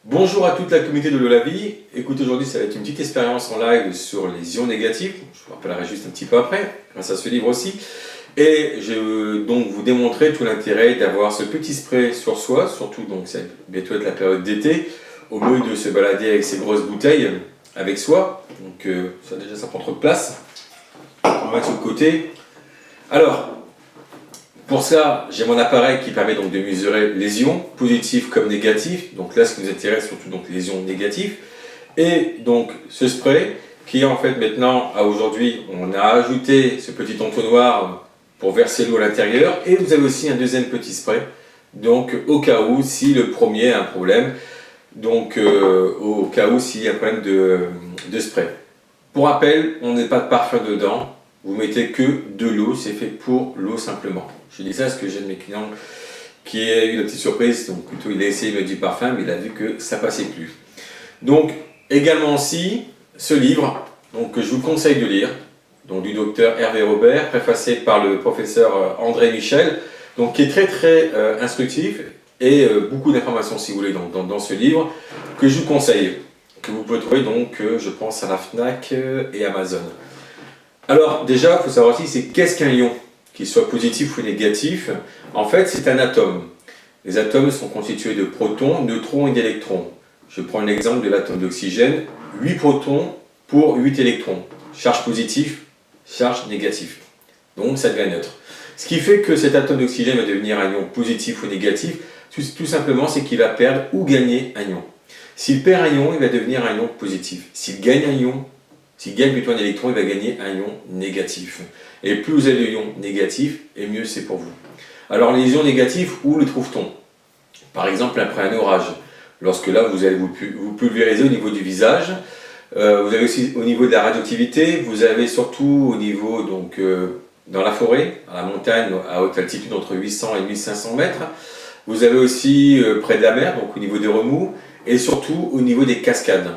Bonjour à toute la communauté de l'eau la vie. Écoute, aujourd'hui ça va être une petite expérience en live sur les ions négatifs. Je vous rappellerai juste un petit peu après, grâce à ce livre aussi. Et je vais donc vous démontrer tout l'intérêt d'avoir ce petit spray sur soi, surtout donc ça va bientôt être la période d'été, au lieu de se balader avec ces grosses bouteilles avec soi. Donc ça déjà ça prend trop de place. On va mettre sur le côté. Alors, pour ça, j'ai mon appareil qui permet donc de mesurer les ions, positifs comme négatifs. Donc là, ce qui nous intéresse, surtout donc les ions négatifs. Et donc ce spray, qui en fait maintenant, à aujourd'hui, on a ajouté ce petit entonnoir pour verser l'eau à l'intérieur. Et vous avez aussi un deuxième petit spray, donc au cas où, si le premier a un problème, donc au cas où s'il y a un problème de spray. Pour rappel, on n'est pas de parfum dedans. Vous mettez que de l'eau, c'est fait pour l'eau simplement. Je dis ça parce que j'ai un de mes clients qui a eu la petite surprise, donc plutôt il a essayé de mettre du parfum, mais il a vu que ça passait plus. Donc également aussi, ce livre, donc, que je vous conseille de lire, donc, du docteur Hervé Robert, préfacé par le professeur André Michel, donc, qui est très instructif et beaucoup d'informations si vous voulez dans ce livre, que je vous conseille, que vous pouvez trouver donc, je pense à la FNAC et Amazon. Alors déjà, il faut savoir aussi, c'est qu'est-ce qu'un ion, qu'il soit positif ou négatif. En fait, c'est un atome. Les atomes sont constitués de protons, neutrons et d'électrons. Je prends l'exemple de l'atome d'oxygène, 8 protons pour 8 électrons. Charge positive, charge négative. Donc ça devient neutre. Ce qui fait que cet atome d'oxygène va devenir un ion positif ou négatif, tout simplement, c'est qu'il va perdre ou gagner un ion. S'il perd un ion, il va devenir un ion positif. S'il gagne un ion, s'il gagne plutôt un électron, il va gagner un ion négatif. Et plus vous avez de ions négatifs, et mieux c'est pour vous. Alors les ions négatifs, où les trouve-t-on? Par exemple après un orage. Lorsque là vous allez vous pulvériser au niveau du visage. Vous avez aussi au niveau de la radioactivité. Vous avez surtout au niveau donc dans la forêt, à la montagne, à haute altitude entre 800 et 1500 mètres. Vous avez aussi près de la mer, donc au niveau des remous. Et surtout au niveau des cascades.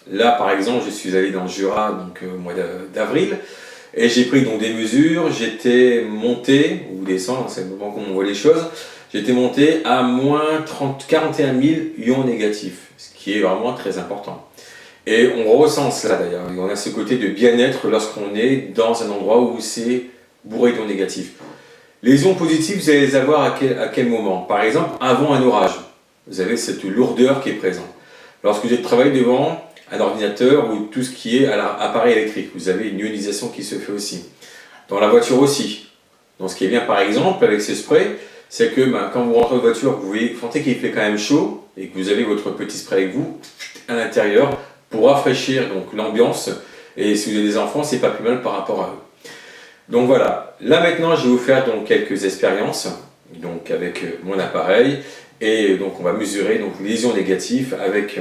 Là, par exemple, je suis allé dans le Jura donc, au mois d'avril et j'ai pris donc, des mesures. J'étais monté, ou descendre, c'est le moment qu'on voit les choses, j'étais monté à moins 41 000 ions négatifs, ce qui est vraiment très important. Et on ressent cela d'ailleurs, on a ce côté de bien-être lorsqu'on est dans un endroit où c'est bourré d'ions négatifs. Les ions positifs, vous allez les avoir à quel moment? Par exemple, avant un orage, vous avez cette lourdeur qui est présente. Lorsque vous travaillez devant un ordinateur ou tout ce qui est à l'appareil électrique, vous avez une ionisation qui se fait aussi. Dans la voiture aussi. Donc ce qui est bien par exemple avec ces sprays, c'est que quand vous rentrez en voiture, vous sentez qu'il fait quand même chaud et que vous avez votre petit spray avec vous à l'intérieur pour rafraîchir l'ambiance. Et si vous avez des enfants, c'est pas plus mal par rapport à eux. Donc voilà, là maintenant je vais vous faire donc quelques expériences donc avec mon appareil et donc on va mesurer donc les ions négatifs avec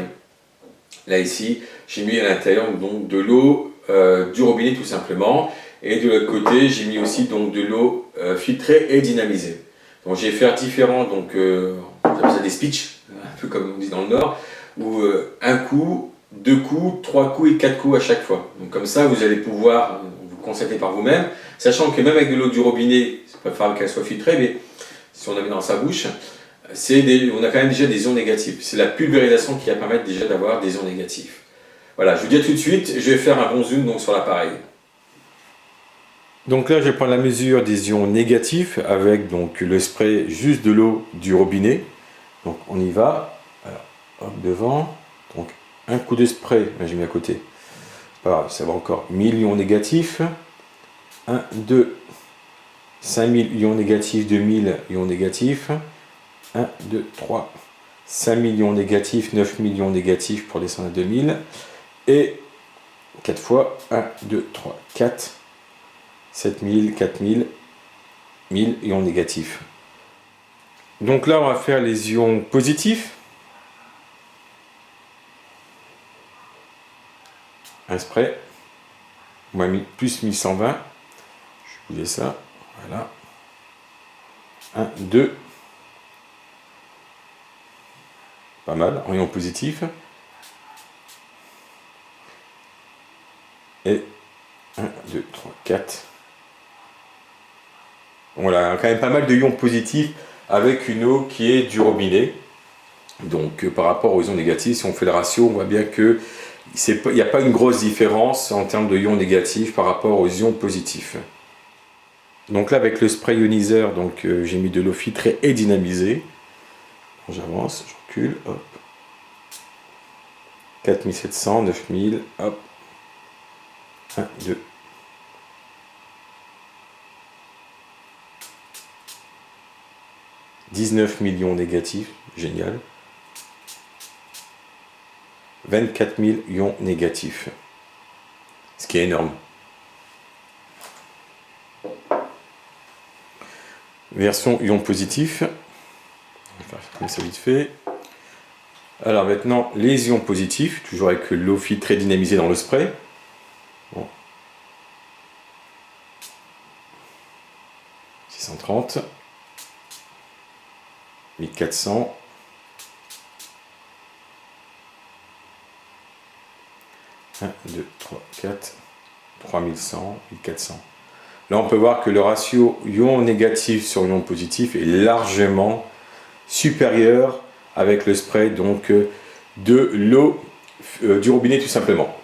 là ici j'ai mis à l'intérieur donc de l'eau du robinet tout simplement et de l'autre côté j'ai mis aussi donc de l'eau filtrée et dynamisée. Donc je vais faire différents donc on appelle ça des speeches, un peu comme on dit dans le Nord, où un coup, deux coups, trois coups et quatre coups à chaque fois. Donc comme ça vous allez pouvoir vous constater par vous-même, sachant que même avec de l'eau du robinet, c'est pas préférable qu'elle soit filtrée, mais si on la met dans sa bouche, on a quand même déjà des ions négatifs. C'est la pulvérisation qui va permettre déjà d'avoir des ions négatifs. Voilà, je vous dis à tout de suite, je vais faire un bon zoom donc, sur l'appareil. Donc là, je vais prendre la mesure des ions négatifs avec donc, le spray juste de l'eau du robinet. Donc on y va. Alors, hop, devant. Donc un coup de spray, j'ai mis à côté. Voilà, ça va encore 1000 ions négatifs. 1, 2, 5000 ions négatifs, 2000 ions négatifs. 1, 2, 3, 5 millions négatifs, 9 millions négatifs pour descendre à 2000. Et 4 fois 1, 2, 3, 4, 7000, 4000, 1000 ions négatifs. Donc là, on va faire les ions positifs. Un spray. Moins plus 1120. Je voulais ça. Voilà. 1, 2. Pas mal, en ion positif. Et 1, 2, 3, 4. Voilà, quand même pas mal de ions positifs avec une eau qui est du robinet. Donc par rapport aux ions négatifs, si on fait le ratio, on voit bien que il n'y a pas une grosse différence en termes de ions négatifs par rapport aux ions positifs. Donc là, avec le spray ioniseur, j'ai mis de l'eau filtrée et dynamisée. J'avance, je recule, hop. 4700, 9000, hop. 1, 2. « 19 millions négatifs, génial. 24 000 ions négatifs, ce qui est énorme. Version ion positif, on va faire comme ça vite fait. Alors maintenant, les ions positifs, toujours avec l'eau filtrée dynamisée dans le spray. Bon. 630, 1400, 1, 2, 3, 4, 3100, 1400. Là, on peut voir que le ratio ion négatif sur ion positif est largement supérieur avec le spray de l'eau du robinet tout simplement.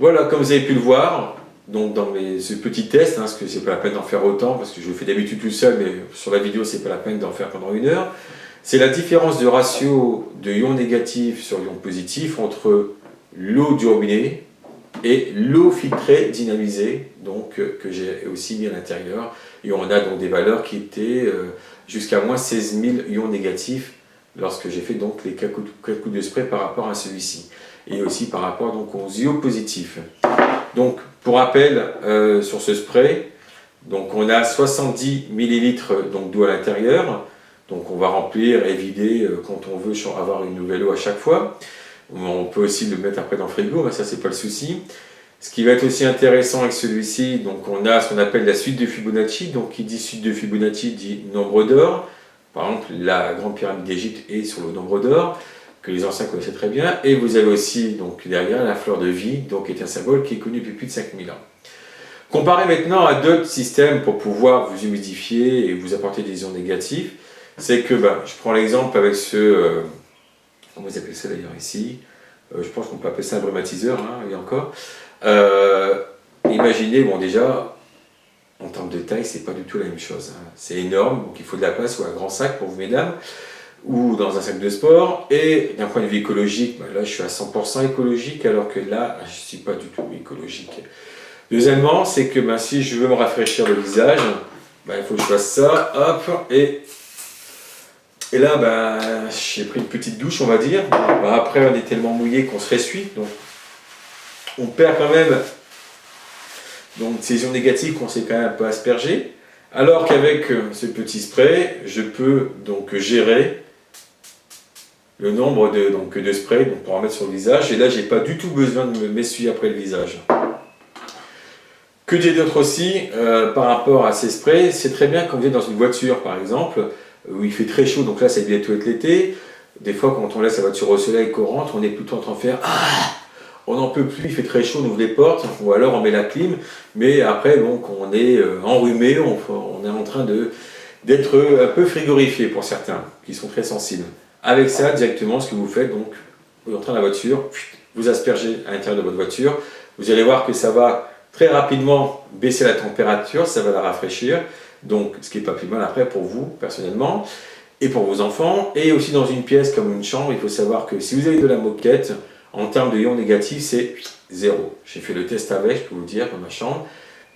Voilà, comme vous avez pu le voir, donc dans ce petit test, parce que c'est pas la peine d'en faire autant, parce que je le fais d'habitude tout seul, mais sur la vidéo, c'est pas la peine d'en faire pendant 1 heure. C'est la différence de ratio de ion négatif sur ion positif entre l'eau du robinet et l'eau filtrée dynamisée, que j'ai aussi mis à l'intérieur. Et on a donc des valeurs qui étaient jusqu'à moins 16 000 ions négatifs lorsque j'ai fait donc les 4 coups de spray par rapport à celui-ci. Et aussi par rapport donc aux ions positifs. Donc pour rappel, sur ce spray, donc on a 70 ml d'eau à l'intérieur. Donc on va remplir et vider quand on veut avoir une nouvelle eau à chaque fois. On peut aussi le mettre après dans le frigo, mais ça c'est pas le souci. Ce qui va être aussi intéressant avec celui-ci, donc on a ce qu'on appelle la suite de Fibonacci. Donc qui dit suite de Fibonacci dit nombre d'or. Par exemple, la grande pyramide d'Égypte est sur le nombre d'or, que les anciens connaissaient très bien. Et vous avez aussi donc derrière la fleur de vie, qui est un symbole qui est connu depuis plus de 5000 ans. Comparé maintenant à d'autres systèmes pour pouvoir vous humidifier et vous apporter des ions négatifs, c'est que je prends l'exemple avec ce, comment vous appelez ça d'ailleurs ici, je pense qu'on peut appeler ça un brumatiseur, et encore. Imaginez, déjà, en termes de taille, c'est pas du tout la même chose. C'est énorme, donc il faut de la place ou un grand sac pour vous, mesdames, ou dans un sac de sport. Et d'un point de vue écologique, là je suis à 100% écologique, alors que là, je suis pas du tout écologique. Deuxièmement, c'est que si je veux me rafraîchir le visage, il faut que je fasse ça, hop, et là, j'ai pris une petite douche, on va dire. Après, on est tellement mouillé qu'on se ressuie, donc on perd quand même ces ions négatifs qu'on s'est quand même un peu aspergés. Alors qu'avec ce petit spray, je peux gérer le nombre de sprays pour en mettre sur le visage. Et là, j'ai pas du tout besoin de m'essuyer après le visage. Que dire d'autre aussi par rapport à ces sprays? C'est très bien quand vous êtes dans une voiture, par exemple, où il fait très chaud, donc là, c'est bientôt être l'été. Des fois, quand on laisse la voiture au soleil, qu'on rentre, on est plutôt en train de faire on n'en peut plus, il fait très chaud, on ouvre les portes, ou alors on met la clim, mais après, on est enrhumé, on est en train d'être un peu frigorifié pour certains, qui sont très sensibles. Avec ça, directement, ce que vous faites, vous entrez dans la voiture, vous aspergez à l'intérieur de votre voiture, vous allez voir que ça va très rapidement baisser la température, ça va la rafraîchir, donc ce qui n'est pas plus mal après pour vous, personnellement, et pour vos enfants, et aussi dans une pièce comme une chambre, il faut savoir que si vous avez de la moquette, en termes de ions négatifs, c'est 0. J'ai fait le test avec, je peux vous le dire, dans ma chambre.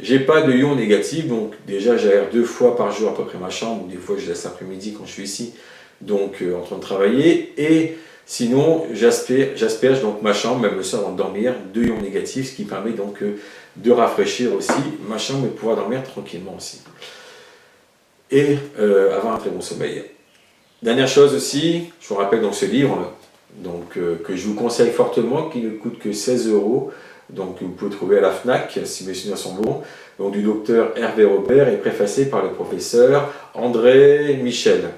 J'ai pas de ions négatifs, donc déjà j'aère 2 fois par jour à peu près ma chambre, ou des fois je laisse l'après-midi quand je suis ici, en train de travailler. Et sinon, j'asperge ma chambre, même le soir avant de dormir, de ions négatifs, ce qui permet de rafraîchir aussi ma chambre et de pouvoir dormir tranquillement aussi. Et avoir un très bon sommeil. Dernière chose aussi, je vous rappelle ce livre, que je vous conseille fortement, qui ne coûte que 16 €, que vous pouvez trouver à la FNAC, si mes souvenirs sont bons, du docteur Hervé Robert et préfacé par le professeur André Michel.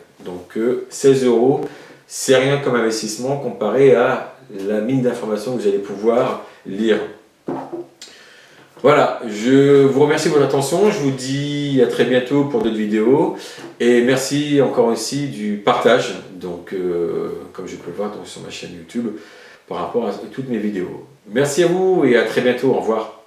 16 €, c'est rien comme investissement comparé à la mine d'informations que vous allez pouvoir lire. Voilà, je vous remercie de votre attention, je vous dis à très bientôt pour d'autres vidéos, et merci encore aussi du partage donc, comme je peux le voir donc, sur ma chaîne YouTube, par rapport à toutes mes vidéos. Merci à vous et à très bientôt. Au revoir.